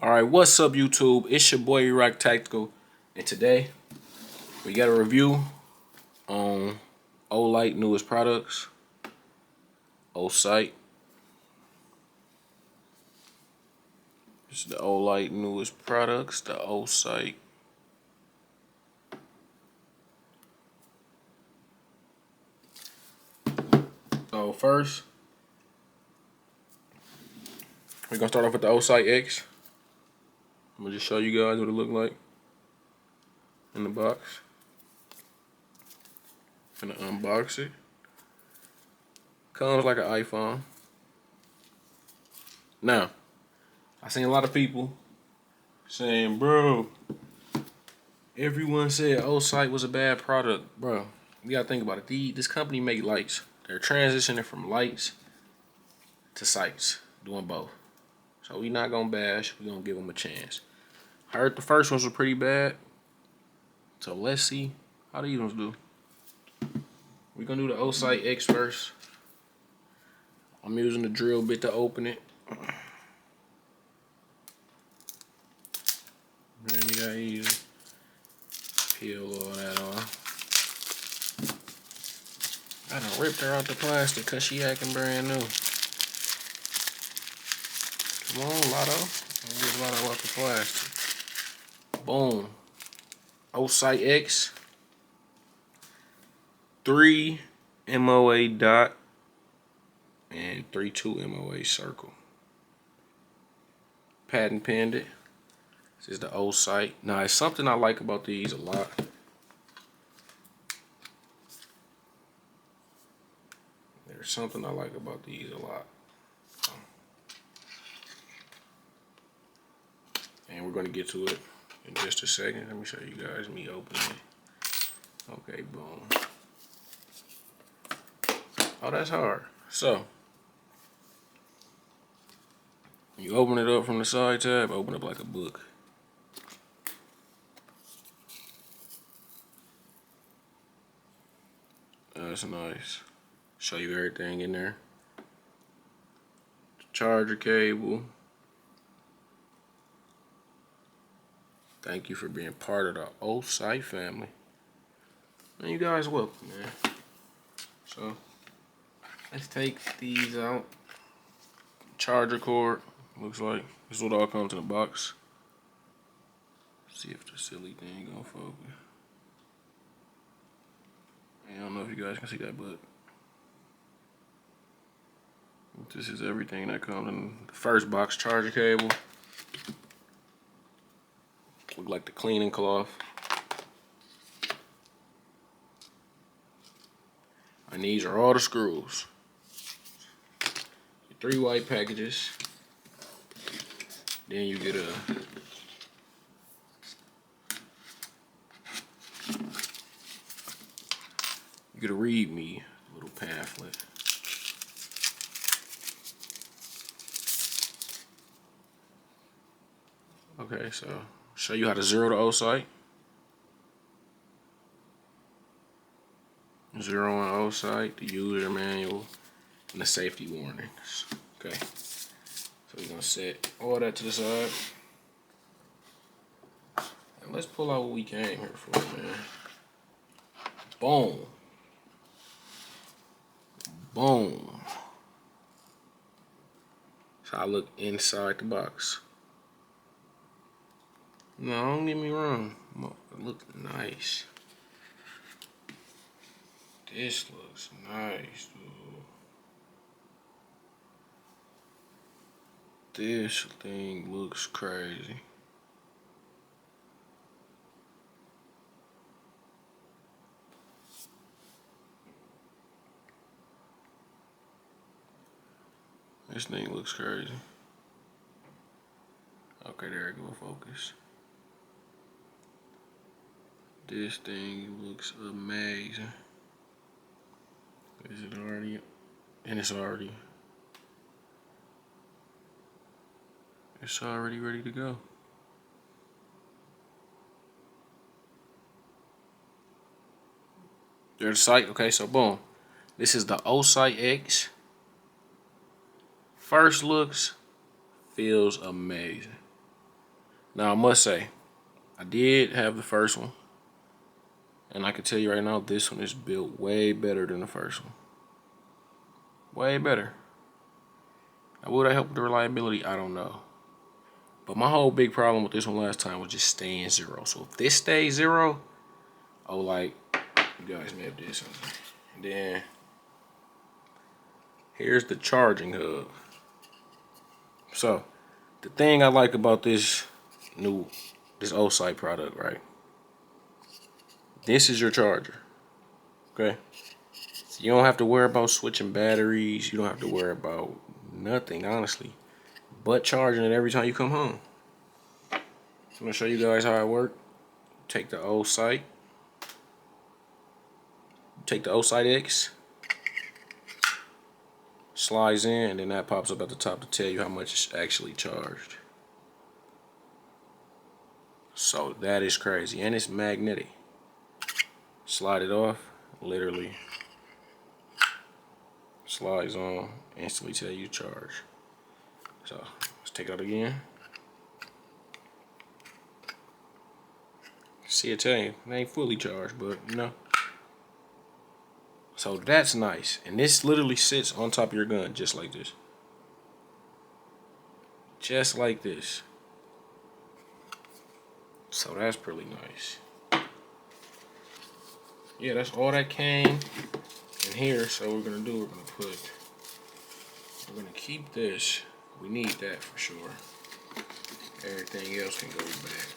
Alright, what's up YouTube? It's your boy Rock Tactical, and today we got a review on Osight newest products. Osight. This is the Osight newest products, the Osight. So first, we're gonna start off with the Osight X. I'm gonna just show you guys what it look like in the box. Gonna unbox it. Comes like an iPhone. Now, I seen a lot of people saying, bro, everyone said Osight was a bad product. Bro, you gotta think about it. This company make lights. They're transitioning from lights to sights, doing both. So we not gonna bash, we gonna give them a chance. I heard the first ones were pretty bad. So let's see how these ones do. We're gonna do the Osight X first. I'm using the drill bit to open it. Then you gotta easy peel all that off. I done ripped her out the plastic cause she acting brand new. Come on, Lotto. Get Lotto out the plastic. Boom. Osight X. 3 MOA dot and 3-2 MOA circle. Patent pending. This is the Osight. Now, it's something I like about these a lot. There's something I like about these a lot. And we're going to get to it in just a second. Let me show you guys me opening it. Okay, boom. Oh, that's hard. So, you open it up from the side tab, open up like a book. That's nice. Show you everything in there. Charger cable. Thank you for being part of the Osight family. And you guys welcome, man. So, let's take these out. Charger cord. Looks like this is what all comes in the box. See if the silly thing gonna focus. I don't know if you guys can see that, but this is everything that comes in the first box. Charger cable. Look like the cleaning cloth. And these are all the screws. 3 white packages. Then you get a read me little pamphlet. Okay, so show you how to zero the Osight. Zero on Osight, the user manual, and the safety warnings. Okay, so we're gonna set all that to the side. And let's pull out what we came here for, man. Boom. Boom. So I look inside the box. No, don't get me wrong. It looks nice. This looks nice, dude. This thing looks crazy. This thing looks crazy. Okay, there it go, focus. This thing looks amazing. Is it already? And it's already ready to go. There's the sight. Okay, so boom. This is the Osight X. First looks, feels amazing. Now I must say, I did have the first one, and I can tell you right now, this one is built way better than the first one. Way better. Now, would that help with the reliability? I don't know. But my whole big problem with this one last time was just staying zero. So if this stays zero, oh, like, you guys may have did something. And then here's the charging hub. So the thing I like about this Osight product, right? This is your charger. Okay? So you don't have to worry about switching batteries. You don't have to worry about nothing, honestly, but charging it every time you come home. So I'm gonna show you guys how it works. Take the Osight. Take the Osight X. Slides in, and then that pops up at the top to tell you how much it's actually charged. So that is crazy, and it's magnetic. Slide it off, literally slides on, instantly tell you charge. So let's take it out again. See it tell you, it ain't fully charged, but you know. So that's nice, and this literally sits on top of your gun just like this. Just like this. So that's pretty nice. Yeah, that's all that came in here. So we're gonna do, we're gonna keep this. We need that for sure. Everything else can go back.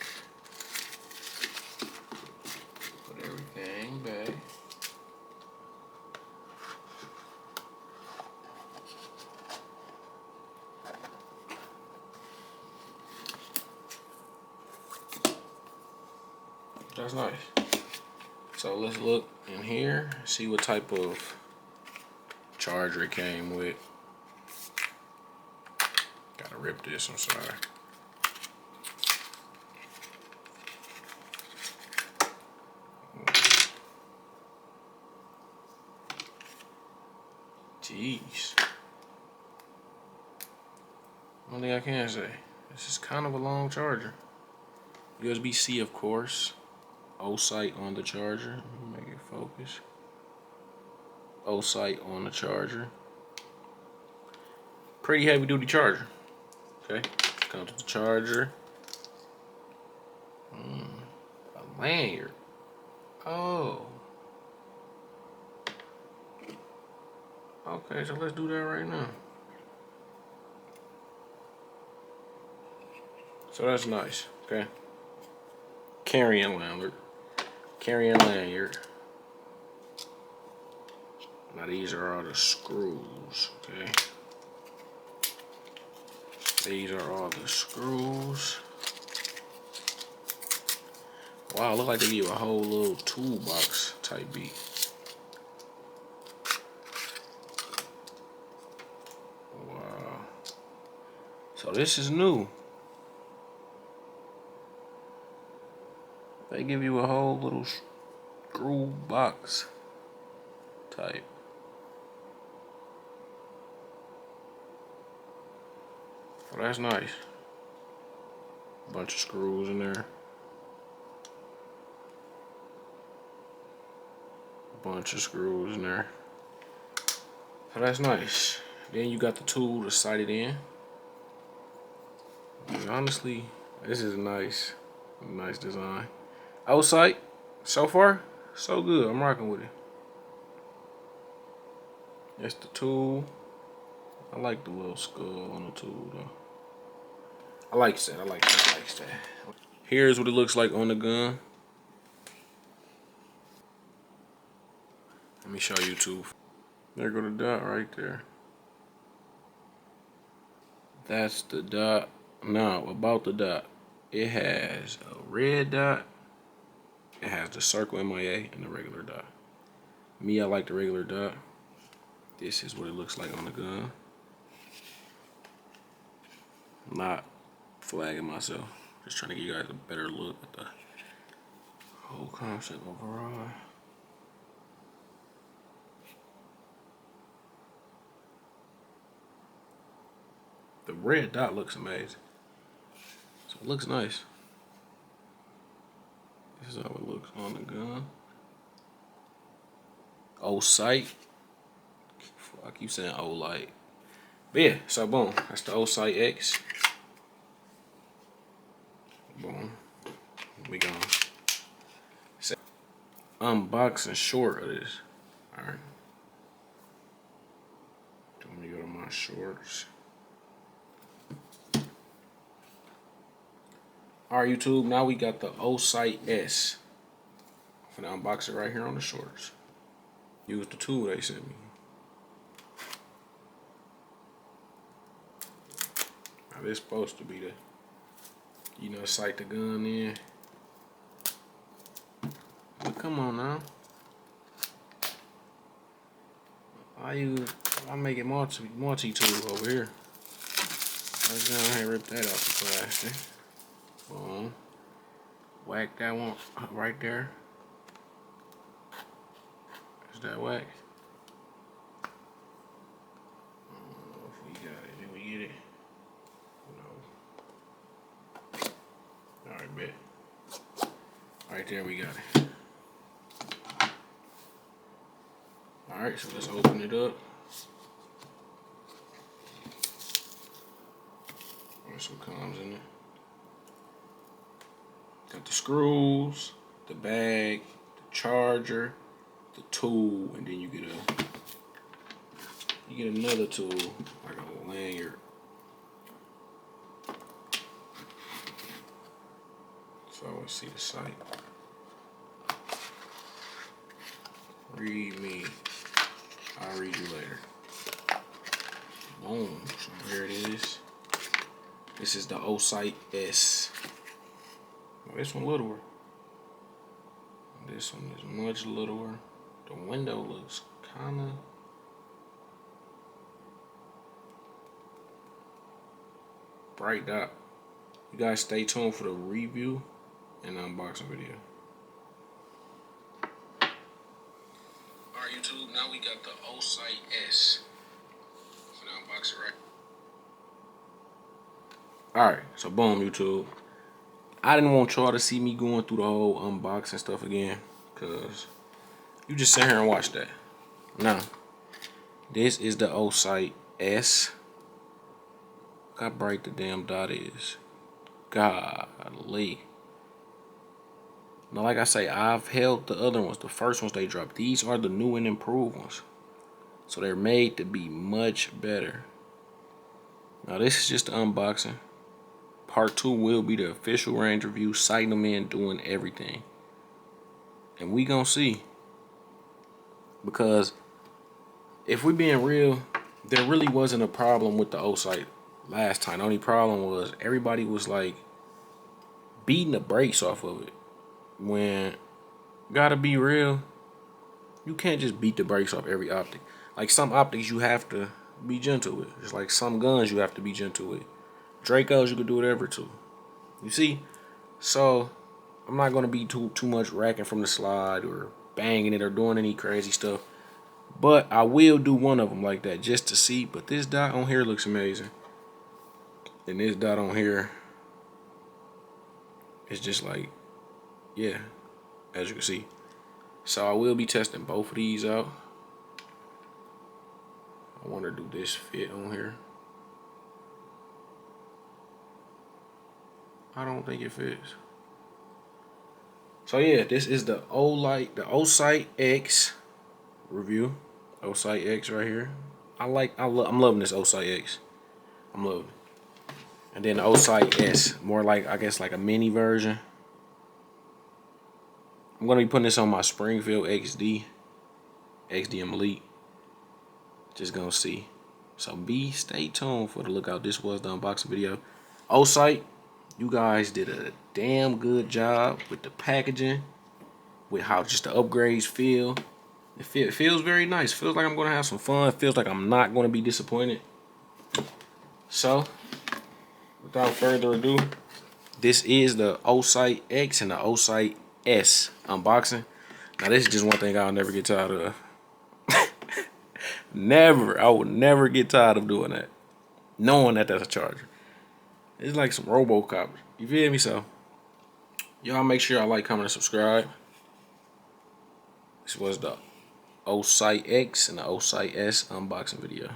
Put everything back. That's nice. So let's look in here, see what type of charger it came with. Gotta rip this, I'm sorry. Jeez. One thing I can say, this is kind of a long charger. USB-C, of course. Osight on the charger. Make it focus. Osight on the charger. Pretty heavy duty charger. Okay, comes with the charger. A lanyard. Oh. Okay, so let's do that right now. So that's nice. Okay. Carrying lanyard. Carrying lanyard. Now these are all the screws, okay? These are all the screws. Wow, look like they give a whole little toolbox type beat. Wow. So this is new. They give you a whole little screw box type. Oh, that's nice. Bunch of screws in there. Bunch of screws in there. So that's nice. Then you got the tool to sight it in. And honestly, this is a nice design. Osight, so far, so good. I'm rocking with it. That's the tool. I like the little skull on the tool though. I like that. Here's what it looks like on the gun. Let me show you two. There go the dot right there. That's the dot. Now, about the dot. It has a red dot. It has the circle MIA and the regular dot. Me, I like the regular dot. This is what it looks like on the gun. I'm not flagging myself. Just trying to give you guys a better look at the whole concept overall. The red dot looks amazing. So it looks nice. This is how it looks on the gun. Osight. I keep saying Olight. But yeah, so boom. That's the Osight X. Boom. We gonna unboxing short of this. Alright. Let me go to my shorts. Alright, YouTube, now we got the Osight S. I'm gonna unbox it right here on the shorts. Use the tool they sent me. Now this supposed to be the, you know, sight the gun in. But come on now. I make it multi-tool over here. Let's go ahead and rip that out the plastic. Boom. Whack that one right there. Is that whack? If we got it, did we get it? No. Alright, bet. Right there, we got it. Alright, so let's open it up. There's some comes in it. Got the screws, the bag, the charger, the tool, and then you get another tool, like a lanyard. So let's see the sight. Read me. I'll read you later. Boom. So here it is. This is the Osight S. Oh, this one littler. This one is much littler. The window looks kinda bright out. You guys stay tuned for the review and unboxing video. Alright, YouTube, now we got the Osight S. I'm gonna unbox it right. Alright, so boom, YouTube. I didn't want y'all to see me going through the whole unboxing stuff again, cause you just sit here and watch that. Now, this is the Osight S. Look how bright the damn dot is. Golly. Now, like I say, I've held the other ones, the first ones they dropped. These are the new and improved ones. So they're made to be much better. Now, this is just the unboxing. Part 2 will be the official range review, sighting them in, doing everything. And we gonna see. Because if we being real, there really wasn't a problem with the Osight last time. The only problem was everybody was like beating the brakes off of it. When, gotta be real, you can't just beat the brakes off every optic. Like some optics you have to be gentle with. It's like some guns you have to be gentle with. Dracos you could do whatever to. You see? So I'm not gonna be too much racking from the slide or banging it or doing any crazy stuff. But I will do one of them like that just to see. But this dot on here looks amazing. And this dot on here is just like, yeah, as you can see. So I will be testing both of these out. I want to do this fit on here. I don't think it fits. So yeah, this is the Osight X review. Osight X right here. I'm loving this Osight X. I'm loving it. And then the Osight S, more like, I guess, like a mini version. I'm gonna be putting this on my Springfield XDM Elite. Just gonna see. So stay tuned for the lookout. This was the unboxing video. Osight, you guys did a damn good job with the packaging, with how just the upgrades feel. It feels very nice. Feels like I'm gonna have some fun. Feels like I'm not gonna be disappointed. So, without further ado, this is the Osight X and the Osight S unboxing. Now this is just one thing I'll never get tired of. Never. I will never get tired of doing that. Knowing that that's a charger. It's like some RoboCop. You feel me? So, Y'all make sure y'all like, comment, and subscribe. This was the Osight X and the Osight S unboxing video.